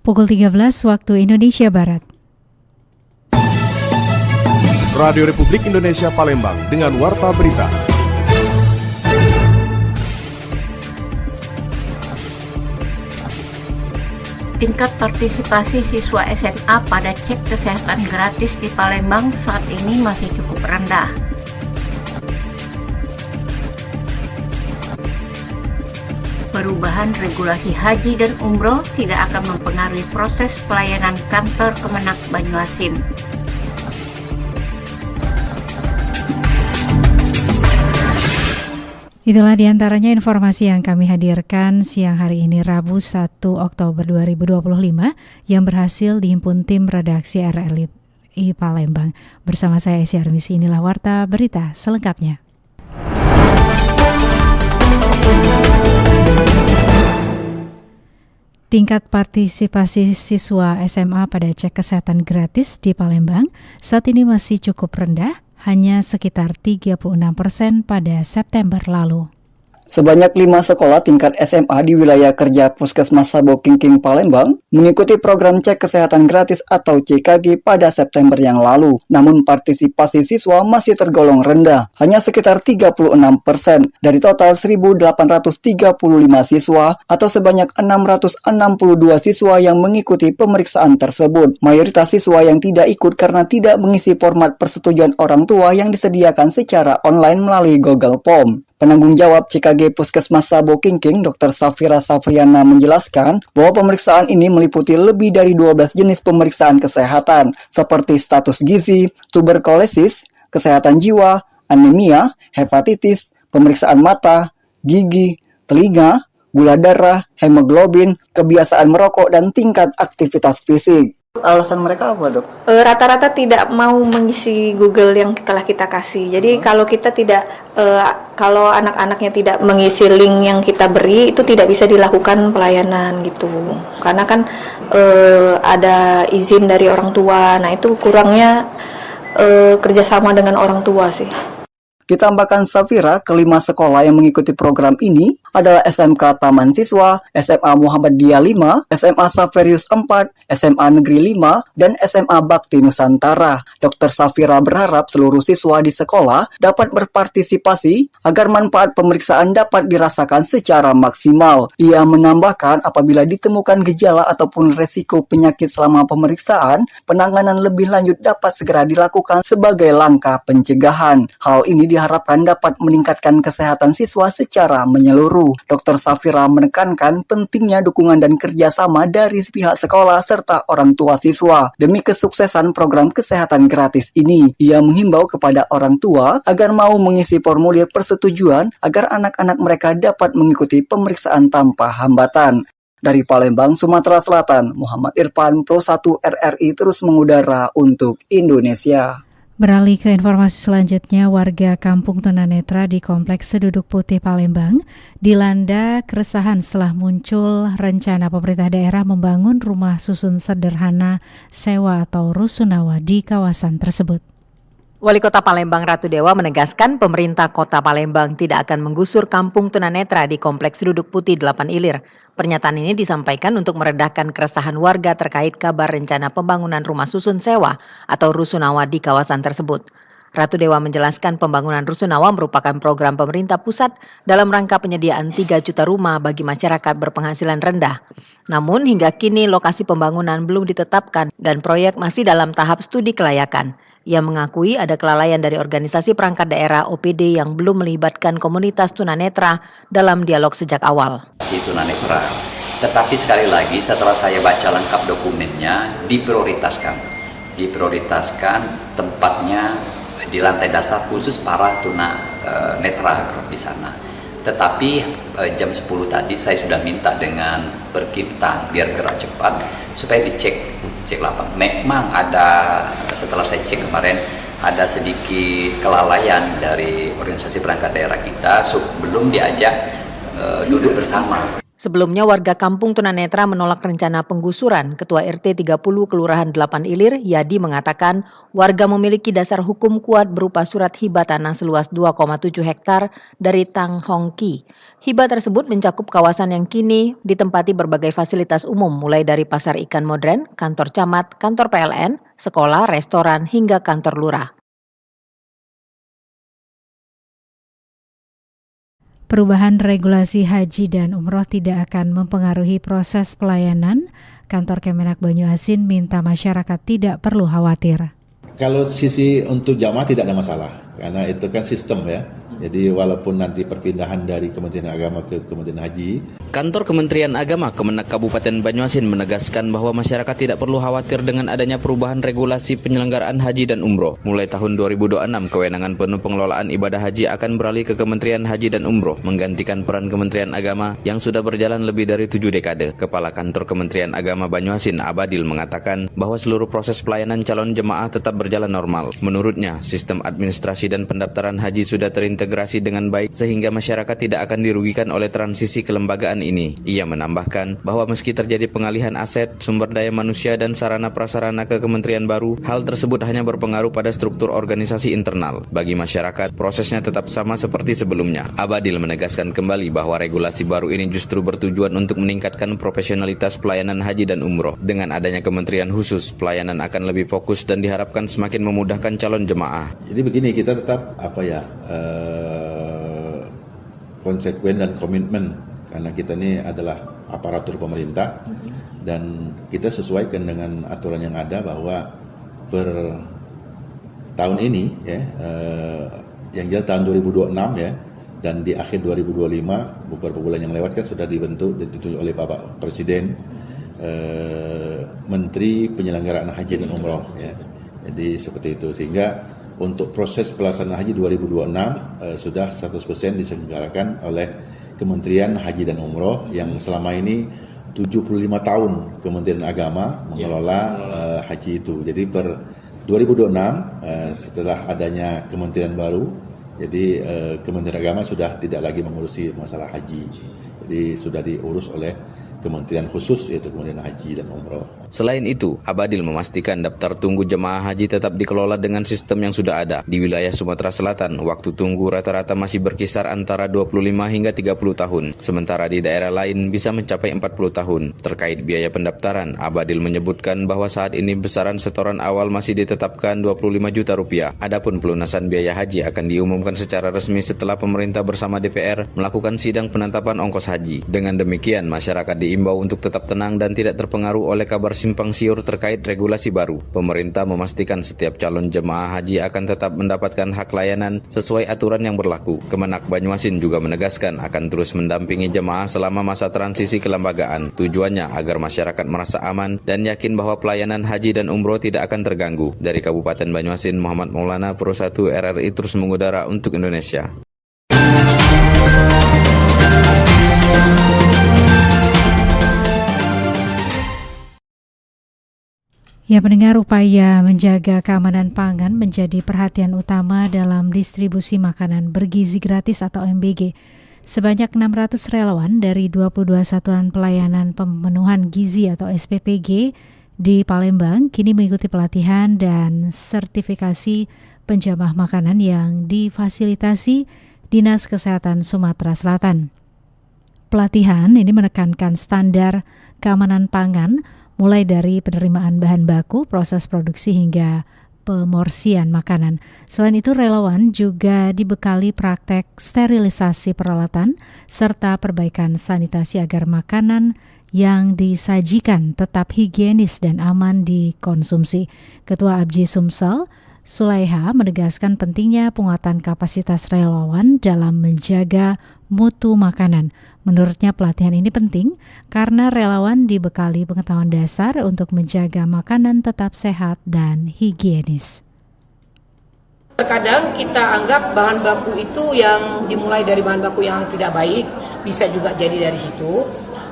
Pukul 13 waktu Indonesia Barat. Radio Republik Indonesia Palembang dengan Warta Berita. Tingkat partisipasi siswa SMA pada cek kesehatan gratis di Palembang saat ini masih cukup rendah. Perubahan regulasi haji dan umroh tidak akan mempengaruhi proses pelayanan kantor Kemenak Banyuasin. Itulah diantaranya informasi yang kami hadirkan siang hari ini Rabu 1 Oktober 2025 yang berhasil dihimpun tim redaksi RRI Palembang. Bersama saya Esi Armisi, inilah Warta Berita selengkapnya. Tingkat partisipasi siswa SMA pada cek kesehatan gratis di Palembang saat ini masih cukup rendah, hanya sekitar 36% pada September lalu. Sebanyak 5 sekolah tingkat SMA di wilayah kerja Puskesmas Sabokingking Palembang mengikuti program cek kesehatan gratis atau CKG pada September yang lalu. Namun partisipasi siswa masih tergolong rendah, hanya sekitar 36% dari total 1.835 siswa atau sebanyak 662 siswa yang mengikuti pemeriksaan tersebut. Mayoritas siswa yang tidak ikut karena tidak mengisi format persetujuan orang tua yang disediakan secara online melalui Google Form. Penanggung jawab CKG Puskesmas Sabokingking, Dr. Safira Safriana menjelaskan bahwa pemeriksaan ini meliputi lebih dari 12 jenis pemeriksaan kesehatan, seperti status gizi, tuberkulosis, kesehatan jiwa, anemia, hepatitis, pemeriksaan mata, gigi, telinga, gula darah, hemoglobin, kebiasaan merokok, dan tingkat aktivitas fisik. Alasan mereka apa, Dok? Rata-rata tidak mau mengisi Google yang telah kita kasih. Jadi kalau kita tidak, kalau anak-anaknya tidak mengisi link yang kita beri, itu tidak bisa dilakukan pelayanan gitu. Karena kan ada izin dari orang tua. Nah itu kurangnya kerjasama dengan orang tua sih. Ditambahkan Safira, kelima sekolah yang mengikuti program ini adalah SMK Taman Siswa, SMA Muhammadiyah 5, SMA Saverius 4, SMA Negeri 5, dan SMA Bakti Nusantara. Dr. Safira berharap seluruh siswa di sekolah dapat berpartisipasi agar manfaat pemeriksaan dapat dirasakan secara maksimal. Ia menambahkan apabila ditemukan gejala ataupun resiko penyakit selama pemeriksaan, penanganan lebih lanjut dapat segera dilakukan sebagai langkah pencegahan. Hal ini diharapkan dapat meningkatkan kesehatan siswa secara menyeluruh. Dr. Safira menekankan pentingnya dukungan dan kerjasama dari pihak sekolah serta orang tua siswa demi kesuksesan program kesehatan gratis ini. Ia menghimbau kepada orang tua agar mau mengisi formulir persetujuan agar anak-anak mereka dapat mengikuti pemeriksaan tanpa hambatan. Dari Palembang, Sumatera Selatan, Muhammad Irfan, Pro 1 RRI terus mengudara untuk Indonesia. Beralih ke informasi selanjutnya, warga Kampung Tunanetra di Kompleks Seduduk Putih Palembang dilanda keresahan setelah muncul rencana pemerintah daerah membangun rumah susun sederhana sewa atau rusunawa di kawasan tersebut. Wali Kota Palembang Ratu Dewa menegaskan pemerintah Kota Palembang tidak akan menggusur Kampung Tunanetra di Kompleks Seduduk Putih 8 Ilir. Pernyataan ini disampaikan untuk meredahkan keresahan warga terkait kabar rencana pembangunan rumah susun sewa atau rusunawa di kawasan tersebut. Ratu Dewa menjelaskan pembangunan rusunawa merupakan program pemerintah pusat dalam rangka penyediaan 3 juta rumah bagi masyarakat berpenghasilan rendah. Namun hingga kini lokasi pembangunan belum ditetapkan dan proyek masih dalam tahap studi kelayakan. Ia mengakui ada kelalaian dari organisasi perangkat daerah OPD yang belum melibatkan komunitas tunanetra dalam dialog sejak awal. Tunanetra, tetapi sekali lagi setelah saya baca lengkap dokumennya diprioritaskan tempatnya di lantai dasar khusus para tunanetra di sana. Tetapi jam 10 tadi saya sudah minta dengan berkimtan biar gerak cepat supaya dicek lapang. Memang ada, setelah saya cek kemarin, ada sedikit kelalaian dari organisasi perangkat daerah kita belum diajak duduk bersama. Sebelumnya warga kampung tunanetra menolak rencana penggusuran. Ketua RT 30 Kelurahan 8 Ilir, Yadi mengatakan warga memiliki dasar hukum kuat berupa surat hibah tanah seluas 2,7 hektar dari Tang Hong Ki. Hibah tersebut mencakup kawasan yang kini ditempati berbagai fasilitas umum mulai dari pasar ikan modern, kantor camat, kantor PLN, sekolah, restoran, hingga kantor lurah. Perubahan regulasi haji dan umroh tidak akan mempengaruhi proses pelayanan. Kantor Kemenak Banyuasin minta masyarakat tidak perlu khawatir. Kalau sisi untuk jamaah tidak ada masalah, karena itu kan sistem ya. Jadi walaupun nanti perpindahan dari Kementerian Agama ke Kementerian Haji. Kantor Kementerian Agama Kemenak Kabupaten Banyuasin menegaskan bahwa masyarakat tidak perlu khawatir dengan adanya perubahan regulasi penyelenggaraan haji dan umroh. Mulai tahun 2026, kewenangan penuh pengelolaan ibadah haji akan beralih ke Kementerian Haji dan Umroh, menggantikan peran Kementerian Agama yang sudah berjalan lebih dari 7 dekade. Kepala Kantor Kementerian Agama Banyuasin, Abadil, mengatakan bahwa seluruh proses pelayanan calon jemaah tetap berjalan normal. Menurutnya, sistem administrasi dan pendaftaran haji sudah terintegrasi dengan baik sehingga masyarakat tidak akan dirugikan oleh transisi kelembagaan ini. Ia menambahkan bahwa meski terjadi pengalihan aset, sumber daya manusia dan sarana prasarana ke kementerian baru, hal tersebut hanya berpengaruh pada struktur organisasi internal. Bagi masyarakat, prosesnya tetap sama seperti sebelumnya. Abadil menegaskan kembali bahwa regulasi baru ini justru bertujuan untuk meningkatkan profesionalitas pelayanan haji dan umroh. Dengan adanya kementerian khusus, pelayanan akan lebih fokus dan diharapkan semakin memudahkan calon jemaah. Jadi begini, kita tetap konsekuen dan komitmen karena kita ini adalah aparatur pemerintah dan kita sesuaikan dengan aturan yang ada bahwa per tahun ini yang jelas tahun 2026 ya, dan di akhir 2025 beberapa bulan yang lewat kan sudah ditunjuk oleh Bapak Presiden Menteri Penyelenggaraan Haji dan Umroh ya. Jadi seperti itu, sehingga untuk proses pelaksanaan haji 2026 sudah 100% diselenggarakan oleh Kementerian Haji dan Umroh yang selama ini 75 tahun Kementerian Agama mengelola haji itu. Jadi per 2026 setelah adanya kementerian baru, jadi Kementerian Agama sudah tidak lagi mengurusi masalah haji. Jadi sudah diurus oleh Kementerian khusus, yaitu Kementerian Haji dan Umroh. Selain itu, Abadil memastikan daftar tunggu jemaah haji tetap dikelola dengan sistem yang sudah ada. Di wilayah Sumatera Selatan, waktu tunggu rata-rata masih berkisar antara 25 hingga 30 tahun. Sementara di daerah lain bisa mencapai 40 tahun. Terkait biaya pendaftaran, Abadil menyebutkan bahwa saat ini besaran setoran awal masih ditetapkan 25 juta rupiah. Adapun pelunasan biaya haji akan diumumkan secara resmi setelah pemerintah bersama DPR melakukan sidang penetapan ongkos haji. Dengan demikian, masyarakat diimbau untuk tetap tenang dan tidak terpengaruh oleh kabar simpang siur terkait regulasi baru. Pemerintah memastikan setiap calon jemaah haji akan tetap mendapatkan hak layanan sesuai aturan yang berlaku. Kemenak Banyuasin juga menegaskan akan terus mendampingi jemaah selama masa transisi kelembagaan. Tujuannya agar masyarakat merasa aman dan yakin bahwa pelayanan haji dan umroh tidak akan terganggu. Dari Kabupaten Banyuasin, Muhammad Maulana, Pro 1 RRI terus mengudara untuk Indonesia. Ya, pendengar, upaya menjaga keamanan pangan menjadi perhatian utama dalam distribusi makanan bergizi gratis atau MBG. Sebanyak 600 relawan dari 22 satuan pelayanan pemenuhan gizi atau SPPG di Palembang kini mengikuti pelatihan dan sertifikasi penjamah makanan yang difasilitasi Dinas Kesehatan Sumatera Selatan. Pelatihan ini menekankan standar keamanan pangan mulai dari penerimaan bahan baku, proses produksi hingga pemorsian makanan. Selain itu, relawan juga dibekali praktek sterilisasi peralatan serta perbaikan sanitasi agar makanan yang disajikan tetap higienis dan aman dikonsumsi. Ketua Abji Sumsel, Sulaiha, menegaskan pentingnya penguatan kapasitas relawan dalam menjaga mutu makanan. Menurutnya pelatihan ini penting karena relawan dibekali pengetahuan dasar untuk menjaga makanan tetap sehat dan higienis. Terkadang kita anggap bahan baku itu yang dimulai dari bahan baku yang tidak baik, bisa juga jadi dari situ.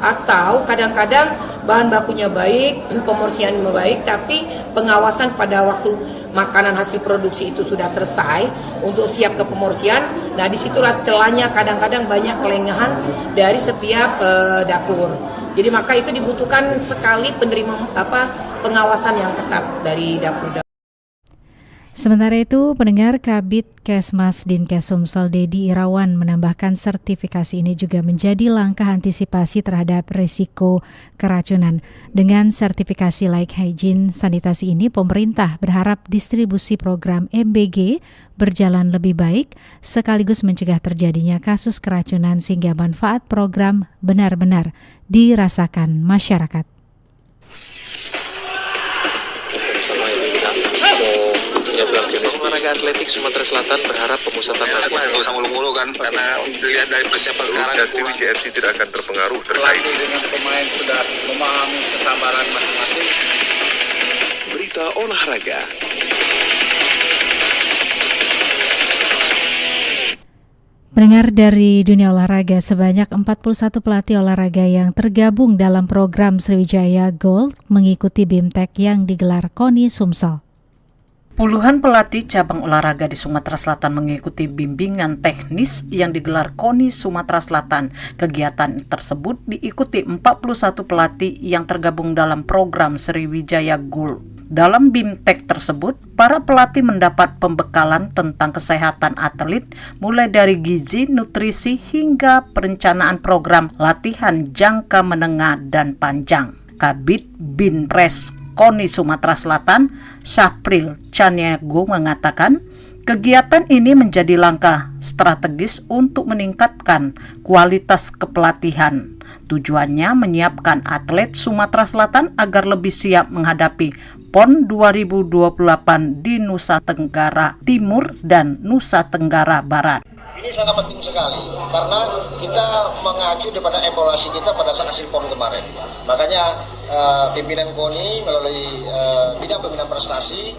Atau kadang-kadang bahan bakunya baik, pemorsiannya baik, tapi pengawasan pada waktu makanan hasil produksi itu sudah selesai untuk siap ke pemorsian. Nah, disitulah celahnya kadang-kadang banyak kelengahan dari setiap dapur. Jadi maka itu dibutuhkan sekali pengawasan yang ketat dari dapur. Sementara itu, pendengar Kabid Kesmas Dinkes Sumsel Dedi Irawan menambahkan sertifikasi ini juga menjadi langkah antisipasi terhadap risiko keracunan. Dengan sertifikasi Like Hygiene sanitasi ini, pemerintah berharap distribusi program MBG berjalan lebih baik sekaligus mencegah terjadinya kasus keracunan sehingga manfaat program benar-benar dirasakan masyarakat. Olahraga atletik Sumatera Selatan berharap pemusatan latihan nggak usah mulu-mulu kan, karena dilihat dari persiapan sekarang dan tim JFC tidak akan terpengaruh pelatih dengan pemain sudah memahami kesabaran masing-masing. Berita olahraga. Pendengar dari dunia olahraga, sebanyak 41 pelatih olahraga yang tergabung dalam program Sriwijaya Gold mengikuti BIMTEK yang digelar KONI Sumsel. Puluhan pelatih cabang olahraga di Sumatera Selatan mengikuti bimbingan teknis yang digelar KONI Sumatera Selatan. Kegiatan tersebut diikuti 41 pelatih yang tergabung dalam program Sriwijaya Gold. Dalam BIMTEK tersebut, para pelatih mendapat pembekalan tentang kesehatan atlet, mulai dari gizi, nutrisi, hingga perencanaan program latihan jangka menengah dan panjang. Kabid Binpres KONI Sumatera Selatan, Syapril Caniago mengatakan, kegiatan ini menjadi langkah strategis untuk meningkatkan kualitas kepelatihan. Tujuannya menyiapkan atlet Sumatera Selatan agar lebih siap menghadapi PON 2028 di Nusa Tenggara Timur dan Nusa Tenggara Barat. Ini sangat penting sekali karena kita mengacu daripada evaluasi kita pada saat hasil PON kemarin. Makanya pimpinan KONI melalui bidang pembinaan prestasi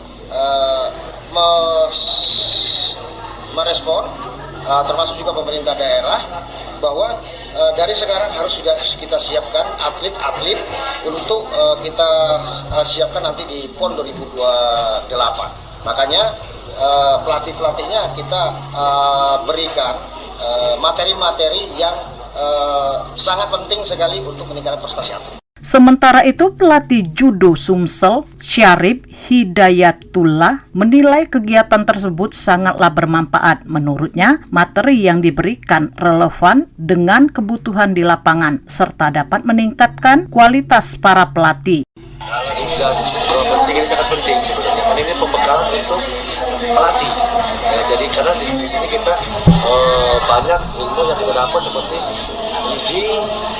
merespon termasuk juga pemerintah daerah bahwa dari sekarang harus sudah kita siapkan atlet-atlet untuk kita siapkan nanti di PON 2028. Makanya pelatih-pelatihnya kita berikan materi-materi yang sangat penting sekali untuk meningkatkan prestasi atlet. Sementara itu, pelatih judo Sumsel, Syarif Hidayatullah, menilai kegiatan tersebut sangatlah bermanfaat. Menurutnya, materi yang diberikan relevan dengan kebutuhan di lapangan, serta dapat meningkatkan kualitas para pelatih. Dan penting ini sangat penting sebenarnya, karena ini pembekalan untuk pelatih. Jadi karena di sini kita banyak ilmu yang kita dapat seperti gizi,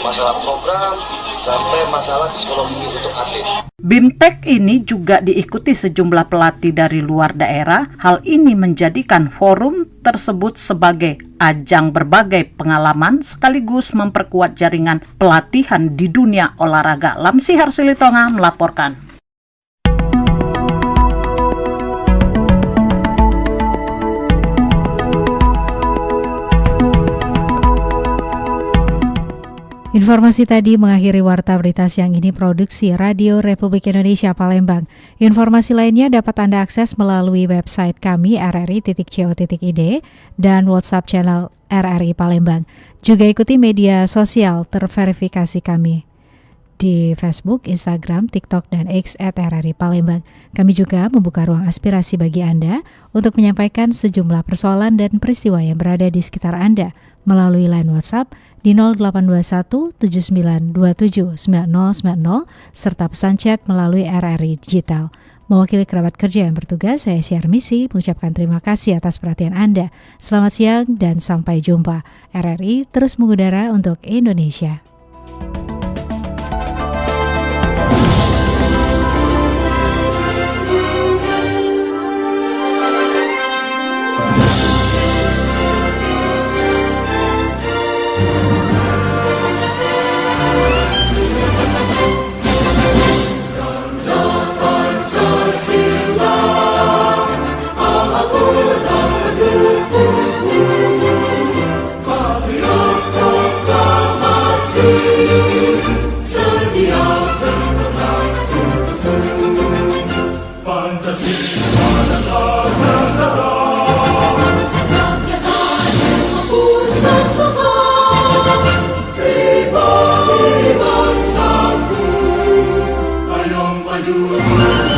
masalah program, sampai masalah psikologi untuk atlet. BIMTEK ini juga diikuti sejumlah pelatih dari luar daerah. Hal ini menjadikan forum tersebut sebagai ajang berbagai pengalaman sekaligus memperkuat jaringan pelatihan di dunia olahraga. Lamsi Harsilitonga melaporkan. Informasi tadi mengakhiri Warta Berita Siang ini produksi Radio Republik Indonesia Palembang. Informasi lainnya dapat Anda akses melalui website kami rri.co.id dan WhatsApp channel RRI Palembang. Juga ikuti media sosial terverifikasi kami di Facebook, Instagram, TikTok, dan X @RRI Palembang. Kami juga membuka ruang aspirasi bagi Anda untuk menyampaikan sejumlah persoalan dan peristiwa yang berada di sekitar Anda melalui line WhatsApp di 0821 7927 9090 serta pesan chat melalui RRI Digital. Mewakili kerabat kerja yang bertugas, saya Siar Misi mengucapkan terima kasih atas perhatian Anda. Selamat siang dan sampai jumpa. RRI terus mengudara untuk Indonesia. Proklamasi maju.